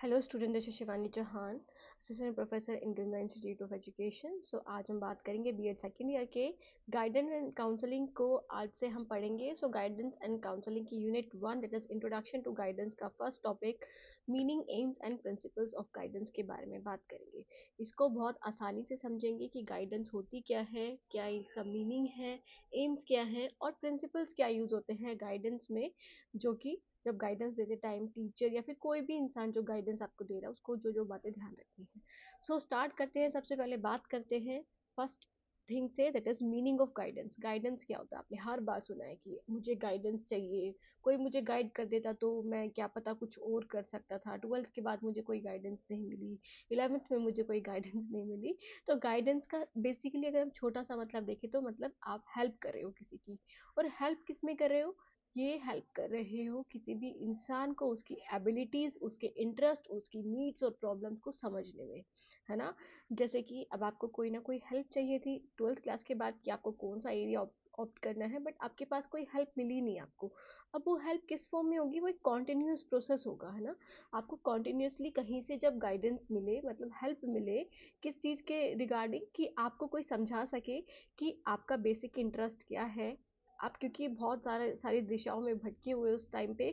Hello student, this is Shivani Chauhan, assistant professor in Ganga institute of education. So आज हम बात करेंगे बीएड सेकेंड ईयर के गाइडेंस एंड काउंसलिंग को। आज से हम पढ़ेंगे गाइडेंस एंड काउंसलिंग की unit 1 that is introduction to guidance का first topic meaning, aims and principles of guidance के बारे में बात करेंगे। इसको बहुत आसानी से समझेंगे कि गाइडेंस होती क्या है, क्या इसका मीनिंग है, एम्स क्या है और प्रिंसिपल्स क्या यूज होते हैं गाइडेंस में, जो कि जब गाइडेंस देते टाइम टीचर या फिर कोई भी इंसान जो गाइडेंस आपको दे रहा है उसको जो जो बातें ध्यान रखनी है। स्टार्ट करते हैं। सबसे पहले बात करते हैं फर्स्ट थिंग से, that is meaning of guidance. Guidance क्या होता है? आपने हर बार सुना है कि मुझे गाइडेंस चाहिए, कोई मुझे गाइड कर देता तो मैं क्या पता कुछ और कर सकता था। 12th के बाद मुझे कोई गाइडेंस नहीं मिली, 11th में मुझे कोई गाइडेंस नहीं मिली। तो गाइडेंस का बेसिकली अगर हम छोटा सा मतलब देखें तो मतलब आप हेल्प कर रहे हो किसी की। और हेल्प किस में कर रहे हो? ये हेल्प कर रहे हो किसी भी इंसान को उसकी एबिलिटीज, उसके इंटरेस्ट, उसकी नीड्स और प्रॉब्लम्स को समझने में, है ना। जैसे कि अब आपको कोई ना कोई हेल्प चाहिए थी 12th क्लास के बाद कि आपको कौन सा एरिया ऑप्ट करना है, बट आपके पास कोई हेल्प मिली नहीं आपको। अब वो हेल्प किस फॉर्म में होगी? वो एक कॉन्टिन्यूस प्रोसेस होगा, है ना। आपको कॉन्टिन्यूसली कहीं से जब गाइडेंस मिले, मतलब हेल्प मिले किस चीज़ के रिगार्डिंग, कि आपको कोई समझा सके कि आपका बेसिक इंटरेस्ट क्या है। आप क्योंकि बहुत सारी दिशाओं में भटके हुए उस टाइम पे,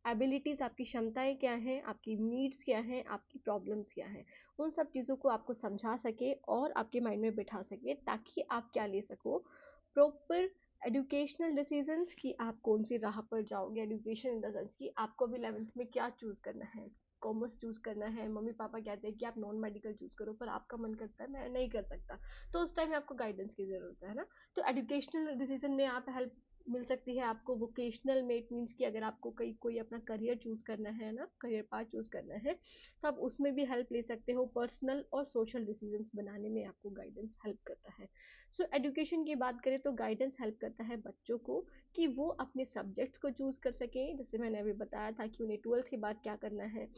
एबिलिटीज़, आपकी क्षमताएं क्या हैं, आपकी नीड्स क्या हैं, आपकी प्रॉब्लम्स क्या हैं, उन सब चीज़ों को आपको समझा सके और आपके माइंड में बिठा सके, ताकि आप क्या ले सको, प्रॉपर एजुकेशनल डिसीजंस कि आप कौन सी राह पर जाओगे। एजुकेशन इन द सेंस कि आपको अभी 11th में क्या चूज़ करना है। कॉमर्स चूज़ करना है, मम्मी पापा कहते हैं कि आप नॉन मेडिकल चूज़ करो, पर आपका मन करता है मैं नहीं कर सकता, तो उस टाइम में आपको गाइडेंस की ज़रूरत है ना। तो एजुकेशनल डिसीजन में आप हेल्प मिल सकती है आपको। वोकेशनल में इट मीन्स कि अगर आपको कोई अपना करियर चूज करना है ना, करियर पाथ चूज करना है, तो आप उसमें भी हेल्प ले सकते हो। पर्सनल और सोशल डिसीजंस बनाने में आपको गाइडेंस हेल्प करता है। एजुकेशन की बात करें तो गाइडेंस हेल्प करता है बच्चों को कि वो अपने सब्जेक्ट्स को चूज कर सके। जैसे मैंने अभी बताया था कि उन्हें 12th के बाद क्या करना है,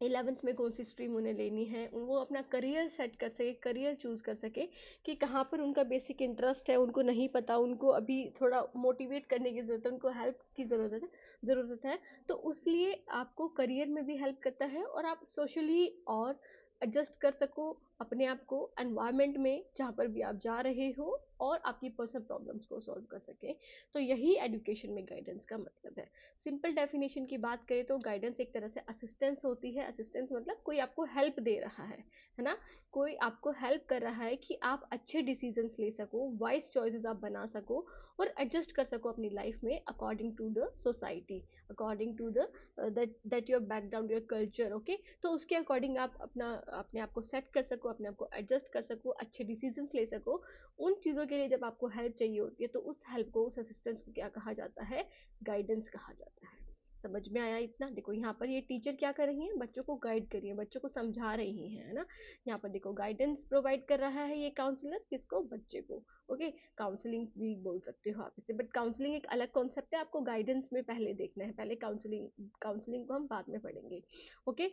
11th में कौन सी स्ट्रीम उन्हें लेनी है, वो अपना करियर सेट कर सके, करियर चूज कर सके कि कहाँ पर उनका बेसिक इंटरेस्ट है। उनको नहीं पता, उनको अभी थोड़ा मोटिवेट करने की ज़रूरत है, उनको हेल्प की ज़रूरत है। तो उसलिए आपको करियर में भी हेल्प करता है और आप सोशली और एडजस्ट कर सको अपने आप को एनवायरनमेंट में जहाँ पर भी आप जा रहे हो, और आपकी पर्सनल प्रॉब्लम्स को सॉल्व कर सके। तो यही एजुकेशन में गाइडेंस का मतलब है। सिंपल डेफिनेशन की बात करें तो गाइडेंस एक तरह से असिस्टेंस होती है। असिस्टेंस मतलब कोई आपको हेल्प दे रहा है ना। कोई आपको हेल्प कर रहा है कि आप अच्छे डिसीजंस ले सको, वाइज चॉइसेस आप बना सको और एडजस्ट कर सको अपनी लाइफ में according to the society, according to the that your background, your culture. Okay, तो उसके अकॉर्डिंग आप अपने आप को सेट कर सको, अपने आप को एडजस्ट कर सको, अच्छे डिसीजंस ले सको। उन चीज़ों के लिए जब आपको हेल्प चाहिए होती है तो उस हेल्प को, उस असिस्टेंस को क्या कहा जाता है? गाइडेंस कहा जाता है। समझ में आया इतना? देखो यहाँ पर ये टीचर क्या कर रही हैं, बच्चों को गाइड कर रही है, बच्चों को समझा रही हैं, है ना। यहाँ पर देखो गाइडेंस प्रोवाइड कर रहा है ये काउंसलर, किसको? बच्चे को। ओके, काउंसलिंग भी बोल सकते हो आप इसे, बट काउंसलिंग एक अलग कॉन्सेप्ट है, आपको गाइडेंस में पहले देखना है। पहले काउंसलिंग को हम बाद में पढ़ेंगे। Okay,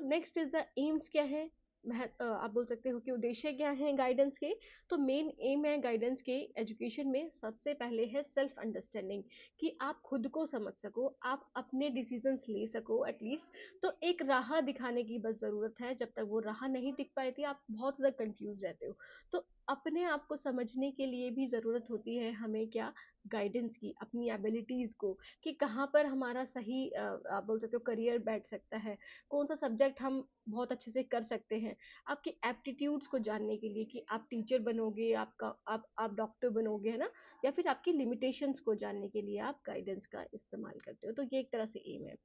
next is the AIIMS क्या है, आप बोल सकते हो कि उद्देश्य क्या है गाइडेंस के। तो मेन एम है गाइडेंस के एजुकेशन में, सबसे पहले है सेल्फ अंडरस्टैंडिंग, कि आप खुद को समझ सको, आप अपने डिसीजंस ले सको एटलीस्ट। तो एक राह दिखाने की बस ज़रूरत है। जब तक वो राह नहीं दिख पाई थी, आप बहुत ज़्यादा कंफ्यूज रहते हो। तो अपने आप को समझने के लिए भी ज़रूरत होती है हमें, क्या? गाइडेंस की, अपनी एबिलिटीज़ को, कि कहाँ पर हमारा सही आप बोल सकते हो करियर बैठ सकता है, कौन सा सब्जेक्ट हम बहुत अच्छे से कर सकते हैं। आपके एप्टीट्यूड्स को जानने के लिए कि आप टीचर बनोगे, आप डॉक्टर बनोगे, है ना। या फिर आपकी लिमिटेशंस को जानने के लिए आप गाइडेंस का इस्तेमाल करते हो। तो ये एक तरह से एम है।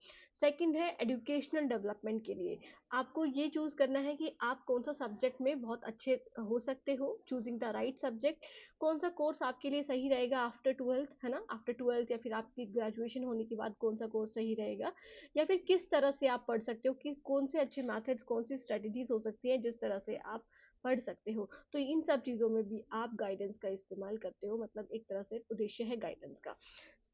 सेकंड है एजुकेशनल डेवलपमेंट के लिए, आपको ये चूज करना है कि आप कौन सा सब्जेक्ट में बहुत अच्छे हो सकते हो, चूजिंग द राइट सब्जेक्ट। कौन सा कोर्स आपके लिए सही रहेगा आफ्टर 12th, है ना, आफ्टर 12th या फिर आपकी ग्रेजुएशन होने के बाद कौन सा कोर्स सही रहेगा, या फिर किस तरह से आप पढ़ सकते हो, कि कौन से अच्छे मेथड्स, कौन सी स्ट्रेटजीज हो सकती हैं जिस तरह से आप पढ़ सकते हो। तो इन सब चीज़ों में भी आप गाइडेंस का इस्तेमाल करते हो, मतलब एक तरह से उद्देश्य है गाइडेंस का।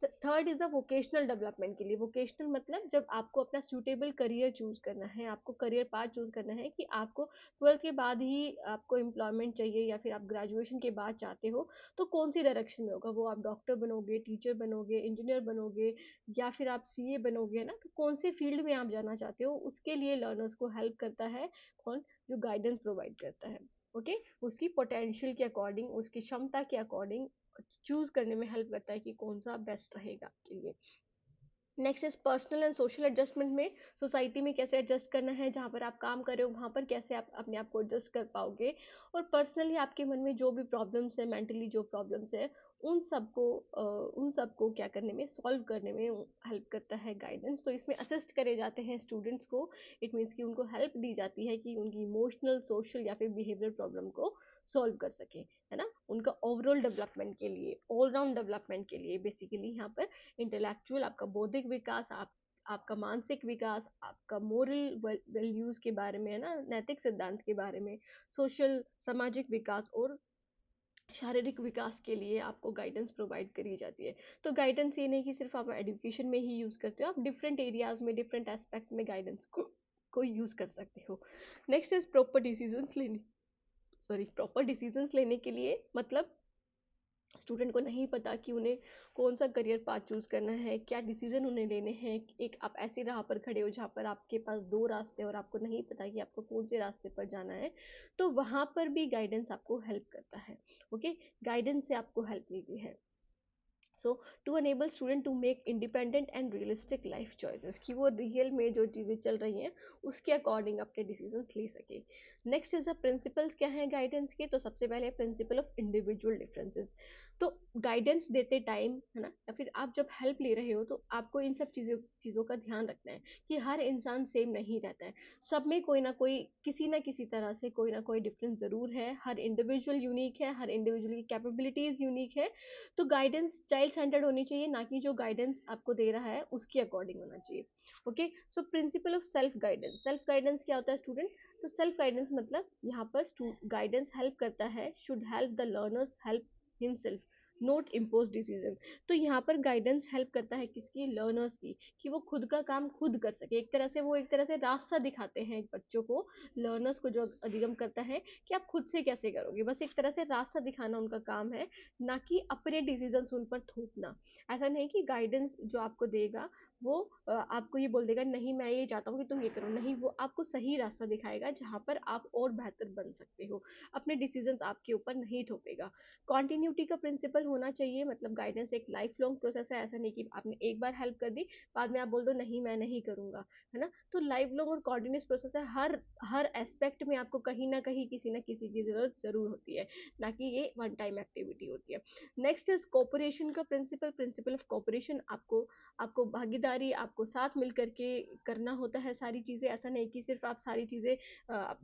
Third is a vocational development के लिए। वोकेशनल मतलब जब आपको अपना सूटेबल करियर चूज करना है, आपको करियर पाथ चूज करना है कि आपको 12th के बाद ही आपको एम्प्लॉयमेंट चाहिए या फिर आप ग्रेजुएशन के बाद चाहते हो, तो कौन सी डायरेक्शन में होगा, वो आप डॉक्टर बनोगे, टीचर बनोगे, इंजीनियर बनोगे, या फिर आप सीए बनोगे, है ना। तो कौन से फील्ड में आप जाना चाहते हो, उसके लिए लर्नर्स को हेल्प करता है कौन, जो गाइडेंस प्रोवाइड करता है। ओके, उसकी पोटेंशियल के अकॉर्डिंग, उसकी क्षमता के अकॉर्डिंग चूज करने में हेल्प करता है कि कौन सा बेस्ट रहेगा आपके लिए। Next is personal and social adjustment में सोसाइटी में कैसे एडजस्ट करना है, जहाँ पर आप काम कर रहे हो वहाँ पर कैसे आप अपने आप को एडजस्ट कर पाओगे, और पर्सनली आपके मन में जो भी प्रॉब्लम्स है, मेंटली जो प्रॉब्लम्स है, उन सबको क्या करने में, सॉल्व करने में हेल्प करता है गाइडेंस। तो इसमें असिस्ट करे जाते हैं स्टूडेंट्स को, इट मीन्स कि उनको हेल्प दी जाती है कि उनकी इमोशनल, सोशल या फिर बिहेवियर प्रॉब्लम को सॉल्व कर सके, है ना। उनका ओवरऑल डेवलपमेंट के लिए, ऑलराउंड डेवलपमेंट के लिए बेसिकली यहाँ पर इंटेलेक्चुअल, आपका बौद्धिक विकास, आपका मानसिक विकास, आपका मोरल वैल्यूज के बारे में, है ना, नैतिक सिद्धांत के बारे में, सोशल सामाजिक विकास और शारीरिक विकास के लिए आपको गाइडेंस प्रोवाइड करी जाती है। तो गाइडेंस ये नहीं कि सिर्फ आप एजुकेशन में ही यूज करते हो, आप डिफरेंट एरियाज में, डिफरेंट एस्पेक्ट में गाइडेंस को यूज कर सकते हो। नेक्स्ट इज प्रॉपर डिसीजंस लेने के लिए, मतलब स्टूडेंट को नहीं पता कि उन्हें कौन सा करियर पाथ चूज करना है, क्या डिसीजन उन्हें लेने हैं। एक आप ऐसी राह पर खड़े हो जहाँ पर आपके पास दो रास्ते और आपको नहीं पता कि आपको कौन से रास्ते पर जाना है, तो वहां पर भी गाइडेंस आपको हेल्प करता है। ओके, गाइडेंस से आपको हेल्प मिलती है। So to enable student to make independent and realistic life choices, कि वो रियल में जो चीज़ें चल रही हैं उसके अकॉर्डिंग अपने डिसीजंस ले सके। नेक्स्ट इज द प्रिंसिपल्स क्या है गाइडेंस के, तो सबसे पहले प्रिंसिपल ऑफ इंडिविजुअल डिफरेंसेस। तो गाइडेंस देते टाइम, है ना, या फिर आप जब हेल्प ले रहे हो, तो आपको इन सब चीज़ों का ध्यान रखना है कि हर इंसान सेम नहीं रहता है, सब में कोई ना किसी तरह से कोई ना कोई डिफरेंस ज़रूर है, हर इंडिविजुअल यूनिक है, हर इंडिविजुअल की कैपेबिलिटीज़ यूनिक है। तो गाइडेंस चाइल्ड सेंटर्ड होनी चाहिए, ना कि जो गाइडेंस आपको दे रहा है उसके अकॉर्डिंग होना चाहिए। Okay, so principle of self guidance. Self guidance क्या होता है स्टूडेंट, तो सेल्फ गाइडेंस मतलब यहाँ पर गाइडेंस हेल्प करता है, should help the learners help himself, note impose decision. तो यहाँ पर गाइडेंस हेल्प करता है किसकी, लर्नर्स की, कि वो खुद का काम खुद कर सके। एक तरह से वो एक तरह से रास्ता दिखाते हैं बच्चों को, लर्नर्स को जो अधिगम करता है कि आप खुद से कैसे करोगे, बस एक तरह से रास्ता दिखाना उनका काम है, ना कि अपने डिसीजंस उन पर थोपना। ऐसा नहीं कि गाइडेंस जो आपको देगा वो आपको ये बोल देगा नहीं मैं ये चाहता हूँ कि तुम ये करो, नहीं, वो आपको सही रास्ता दिखाएगा जहाँ पर आप और बेहतर बन सकते हो, अपने डिसीजंस आपके ऊपर नहीं थोपेगा। कॉन्टिन्यूटी का प्रिंसिपल होना चाहिए, मतलब गाइडेंस एक लाइफ लॉन्ग प्रोसेस है, ऐसा नहीं कि आपने एक बार हेल्प कर दी, बाद में आप बोल दो नहीं मैं नहीं करूंगा, है ना। तो लाइफ लॉन्ग और कॉन्टिन्यूस प्रोसेस है, हर हर एस्पेक्ट में आपको कहीं ना किसी की जरूरत जरूर होती है, ना कि ये वन टाइम एक्टिविटी होती है। नेक्स्ट इज कोऑपरेशन का प्रिंसिपल। प्रिंसिपल ऑफ कोऑपरेशन, आपको आपको भागीदारी, आपको साथ मिल करके करना होता है सारी चीज़ें। ऐसा नहीं कि सिर्फ आप सारी चीज़ें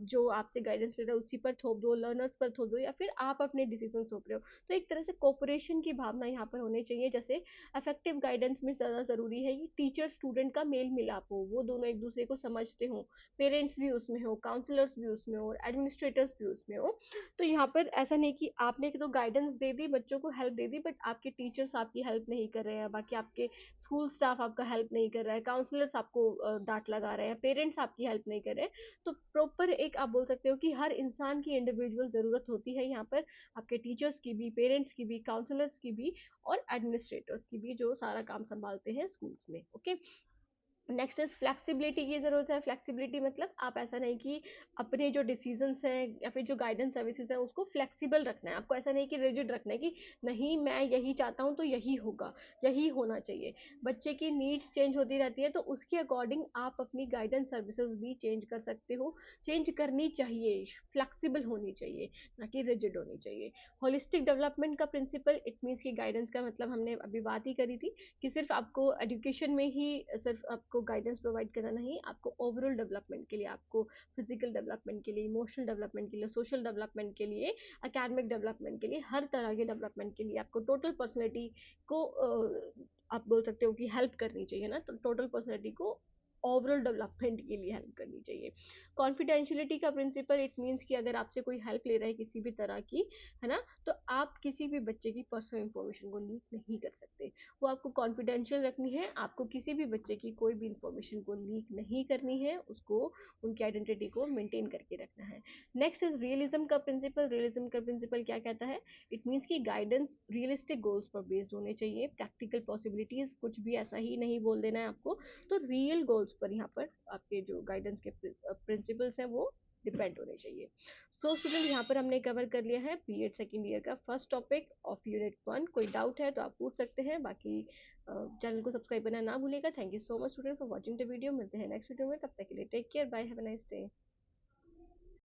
जो आपसे गाइडेंस ले रहे हो उसी पर थोप दो, लर्नर्स पर थोप दो, या फिर आप अपने डिसीजन थोप रहे हो। तो एक तरह से कोऑपरेशन की भावना यहाँ पर होनी चाहिए। जैसे इफेक्टिव गाइडेंस में ज़्यादा ज़रूरी है कि टीचर स्टूडेंट का मेल मिलाप हो, वो दोनों एक दूसरे को समझते हो, पेरेंट्स भी उसमें हो, काउंसलर्स भी उसमें हो और एडमिनिस्ट्रेटर्स भी उसमें हो। तो यहाँ पर ऐसा नहीं कि आपने तो गाइडेंस दे दी, बच्चों को हेल्प दे दी, बट आपके टीचर्स आपकी हेल्प नहीं कर रहे हैं, बाकी आपके स्कूल स्टाफ आपका हेल्प नहीं कर रहा है, काउंसलर्स आपको डांट लगा रहे हैं, पेरेंट्स आपकी हेल्प नहीं कर रहे हैं। तो प्रॉपर एक आप बोल सकते हो कि हर इंसान की इंडिविजुअल ज़रूरत होती है यहाँ पर, आपके टीचर्स की भी, पेरेंट्स की भी, काउंसलर्स की भी और एडमिनिस्ट्रेटर्स की भी, जो सारा काम संभालते हैं स्कूल्स में। ओके, नेक्स्ट इज फ्लेक्सिबिलिटी की ज़रूरत है। फ्लेक्सिबिलिटी मतलब आप ऐसा नहीं कि अपने जो डिसीजंस हैं या फिर जो गाइडेंस सर्विसेज हैं उसको फ्लेक्सिबल रखना है, आपको ऐसा नहीं कि रिजिड रखना है कि नहीं मैं यही चाहता हूँ तो यही होगा, यही होना चाहिए। बच्चे की नीड्स चेंज होती रहती है, तो उसके अकॉर्डिंग आप अपनी गाइडेंस सर्विसेज भी चेंज कर सकते हो, चेंज करनी चाहिए, फ्लेक्सिबल होनी चाहिए, ना कि रिजिड होनी चाहिए। होलिस्टिक डेवलपमेंट का प्रिंसिपल, इट मीन्स की गाइडेंस का मतलब हमने अभी बात ही करी थी कि सिर्फ आपको एजुकेशन में ही सिर्फ आपको गाइडेंस प्रोवाइड करना नहीं, आपको ओवरऑल डेवलपमेंट के लिए, आपको फिजिकल डेवलपमेंट के लिए, इमोशनल डेवलपमेंट के लिए, सोशल डेवलपमेंट के लिए, एकेडमिक डेवलपमेंट के लिए, हर तरह के डेवलपमेंट के लिए आपको टोटल पर्सनैलिटी को आप बोल सकते हो कि हेल्प करनी चाहिए ना, तो टोटल पर्सनैलिटी को ओवरऑल डेवलपमेंट के लिए हेल्प करनी चाहिए। कॉन्फिडेंशियलिटी का प्रिंसिपल इट मीन्स कि अगर आपसे कोई हेल्प ले रहा है किसी भी तरह की, है ना, तो आप किसी भी बच्चे की पर्सनल इंफॉर्मेशन को लीक नहीं कर सकते। वो आपको कॉन्फिडेंशियल रखनी है, आपको किसी भी बच्चे की कोई भी इंफॉर्मेशन को लीक नहीं करनी है, उसको उनकी आइडेंटिटी को मेंटेन करके रखना है। नेक्स्ट इज रियलिज्म का प्रिंसिपल। रियलिज्म का प्रिंसिपल क्या कहता है? इट मीन्स कि गाइडेंस रियलिस्टिक गोल्स पर बेस्ड होने चाहिए, प्रैक्टिकल पॉसिबिलिटीज कुछ भी ऐसा ही नहीं बोल देना है आपको। तो रियल गोल्स पर यहाँ पर आपके जो गाइडेंस के प्रिंसिपल्स हैं वो डिपेंड होने चाहिए। सो स्टूडेंट, यहाँ पर हमने कवर कर लिया है बीएड सेकेंड ईयर का फर्स्ट टॉपिक ऑफ यूनिट 1। कोई डाउट है तो आप पूछ सकते हैं, बाकी चैनल को सब्सक्राइब करना ना भूलेगा। Thank you so much student for watching the video. मिलते हैं नेक्स्ट वीडियो में, तब तक के लिए take care, bye, have a nice day.